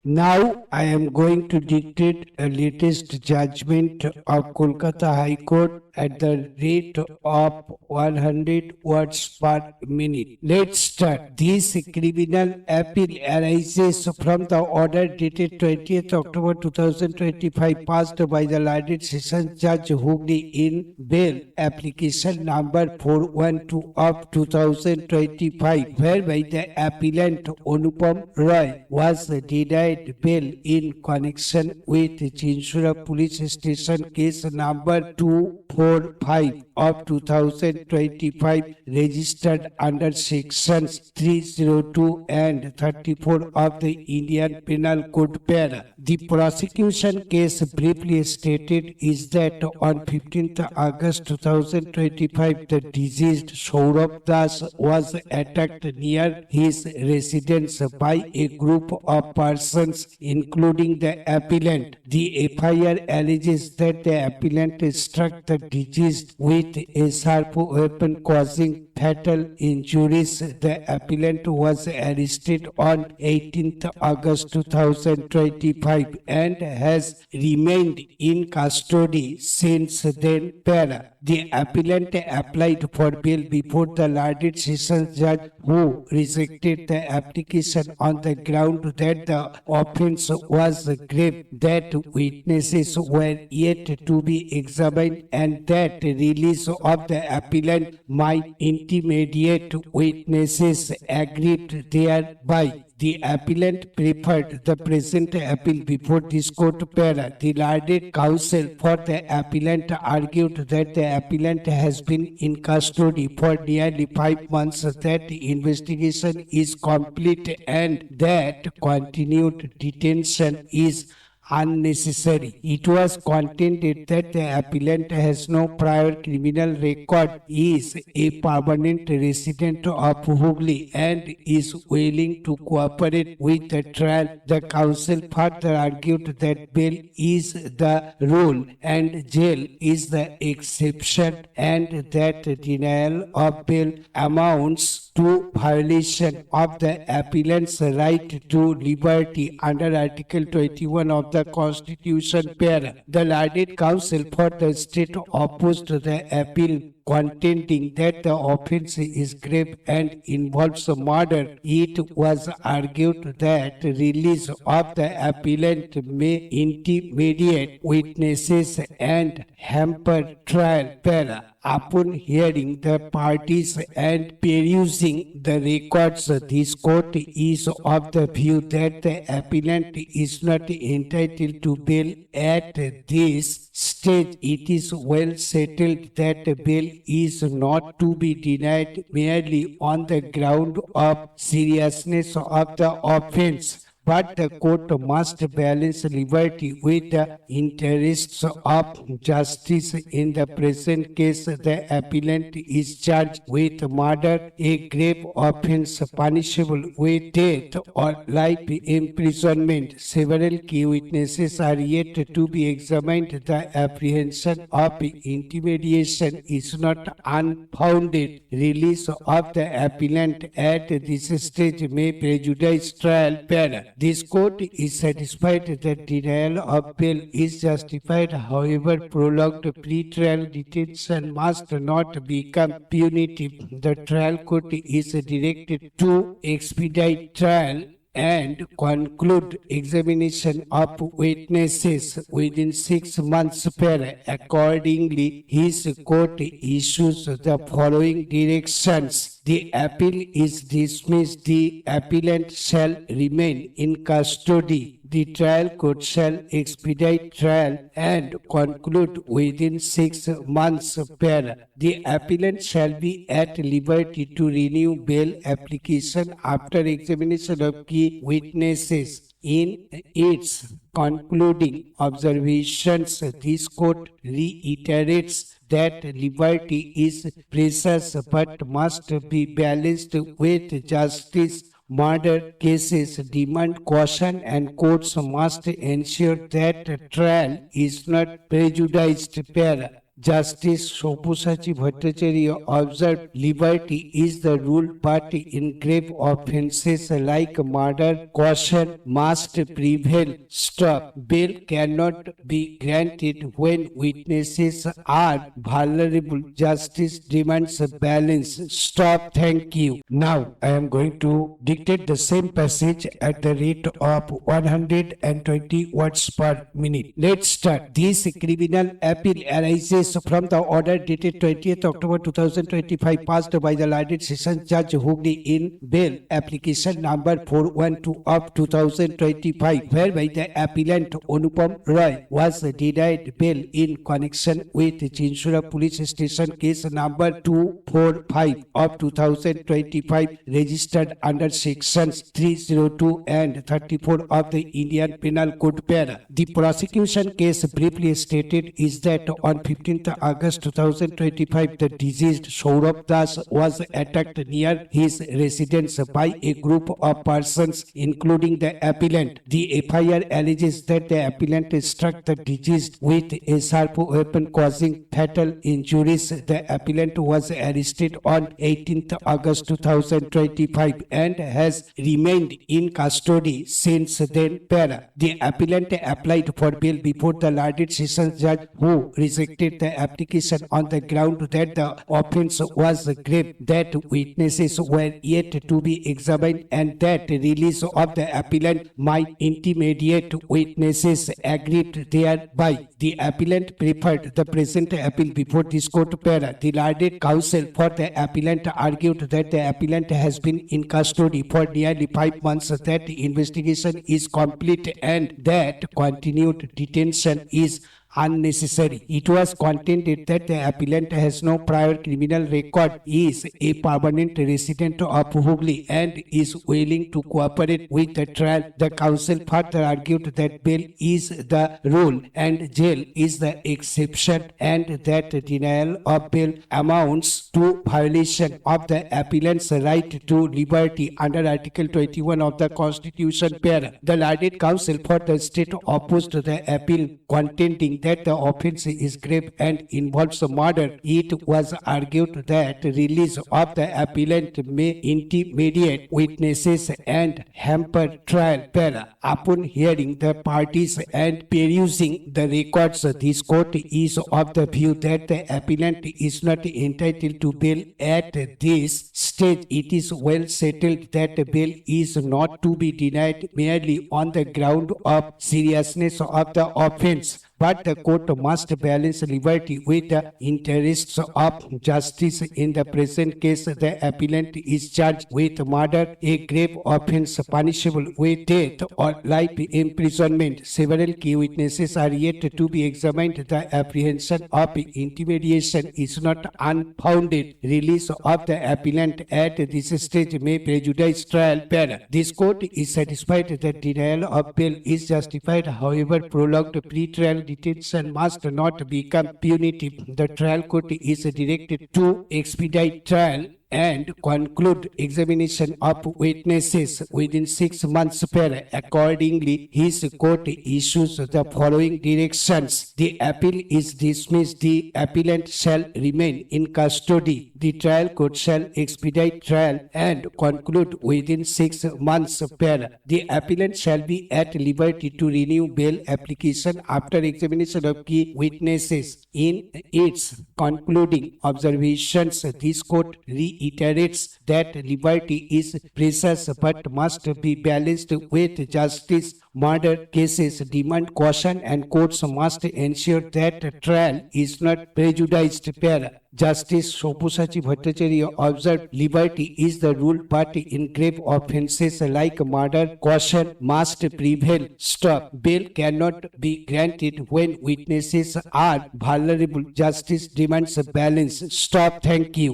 Now I am going to dictate a latest judgment of Kolkata High Court at the rate of 100 words per minute. Let's start. This criminal appeal arises from the order dated 20th October 2025 passed by the Landed Sessions Judge Hooghly in bail application number 412 of 2025, whereby the appellant Anupam Roy was denied bail in connection with Chinchura Police Station case number 245 of 2025 registered under sections 302 and 34 of the Indian Penal Code para. The prosecution case briefly stated is that on 15th August 2025 the deceased Saurabh Das was attacked near his residence by a group of persons including the appellant. The FIR alleges that the appellant struck the deceased with a sharp weapon causing fatal injuries. The appellant was arrested on 18th August 2025 and has remained in custody since then. Para. The appellant applied for bail before the Landed Sessions Judge, who rejected the application on the ground that the offence was grave, that witnesses were yet to be examined, and that release of the appellant might intimidate witnesses. Agreed thereby. The appellant preferred the present appeal before this court. Para. The learned counsel for the appellant argued that the appellant has been in custody for nearly 5 months, that the investigation is complete, and that continued detention is unnecessary. It was contended that the appellant has no prior criminal record, is a permanent resident of Hooghly, and is willing to cooperate with the trial. The counsel further argued that bail is the rule and jail is the exception, and that denial of bail amounts to violation of the appellant's right to liberty under Article 21 of the Constitution. Para. The learned counsel for the state opposed the appeal, contending that the offence is grave and involves murder. It was argued that release of the appellant may intimidate witnesses and hamper trial. Para. Upon hearing the parties and perusing the records, this court is of the view that the appellant is not entitled to bail at this stage. It is well settled that bail is not to be denied merely on the ground of seriousness of the offence, but the court must balance liberty with the interests of justice. In the present case, the appellant is charged with murder, a grave offence punishable with death or life imprisonment. Several key witnesses are yet to be examined. The apprehension of intimidation is not unfounded. Release of the appellant at this stage may prejudice trial. Para. This court is satisfied that denial of bail is justified. However, prolonged pre-trial detention must not become punitive. The trial court is directed to expedite trial and conclude examination of witnesses within 6 months. Para. Accordingly, his court issues the following directions. The appeal is dismissed. The appellant shall remain in custody. The trial court shall expedite trial and conclude within 6 months. Para. The appellant shall be at liberty to renew bail application after examination of key witnesses. In its concluding observations, this court reiterates that liberty is precious but must be balanced with justice. Murder cases demand caution, and courts must ensure that trial is not prejudiced. Para. Justice Sopusachi Bhattacharya observed liberty is the rule, but in grave offences like murder, caution must prevail. Stop. Bail cannot be granted when witnesses are vulnerable. Justice demands a balance. Stop. Thank you. Now I am going to dictate the same passage at the rate of 120 words per minute. Let's start. This criminal appeal arises from the order dated 20th October 2025 passed by the learned Sessions Judge Hooghly in bail application number 412 of 2025, whereby the appellant Anupam Roy was denied bail in connection with Chinchura Police Station case number 245 of 2025, registered under sections 302 and 34 of the Indian Penal Code para. The prosecution case, briefly stated, is that on 15th August 2025, the deceased Saurabh Das was attacked near his residence by a group of persons, including the appellant. The FIR alleges that the appellant struck the deceased with a sharp weapon, causing fatal injuries. The appellant was arrested on 18th August 2025 and has remained in custody since then. Para. The appellant applied for bail before the learned Sessions Judge, who rejected the application on the ground that the offence was grave, that witnesses were yet to be examined, and that release of the appellant might intimidate witnesses. Agreed thereby. The appellant preferred the present appeal before this court. Para. The learned counsel for the appellant argued that the appellant has been in custody for nearly 5 months, that the investigation is complete, and that continued detention is unnecessary. It was contended that the appellant has no prior criminal record, is a permanent resident of Hooghly, and is willing to cooperate with the trial. The counsel further argued that bail is the rule and jail is the exception, and that denial of bail amounts to violation of the appellant's right to liberty under Article 21 of the Constitution. Para. The learned counsel for the state opposed the appeal, contending that the offence is grave and involves murder. It was argued that release of the appellant may intimidate witnesses and hamper trial. Para. Upon hearing the parties and perusing the records, this court is of the view that the appellant is not entitled to bail at this stage. It is well settled that bail is not to be denied merely on the ground of seriousness of the offence, but the court must balance liberty with the interests of justice. In the present case, the appellant is charged with murder, a grave offence punishable with death or life imprisonment. Several key witnesses are yet to be examined. The apprehension of intimidation is not unfounded. Release of the appellant at this stage may prejudice trial. Para. This court is satisfied that denial of bail is justified. However, prolonged pre-trial detention must not become punitive. The trial court is directed to expedite trial and conclude examination of witnesses within 6 months. Per. Accordingly, his court issues the following directions. The appeal is dismissed. The appellant shall remain in custody. The trial court shall expedite trial and conclude within 6 months. Per. The appellant shall be at liberty to renew bail application after examination of key witnesses. In its concluding observations, this court reiterates that liberty is precious but must be balanced with justice. Murder cases demand caution, and courts must ensure that trial is not prejudiced. Para. Justice Sopusachi Bhattacharya observed liberty is the rule, but in grave offences like murder, caution must prevail. Stop. Bail cannot be granted when witnesses are vulnerable. Justice demands a balance. Stop. Thank you.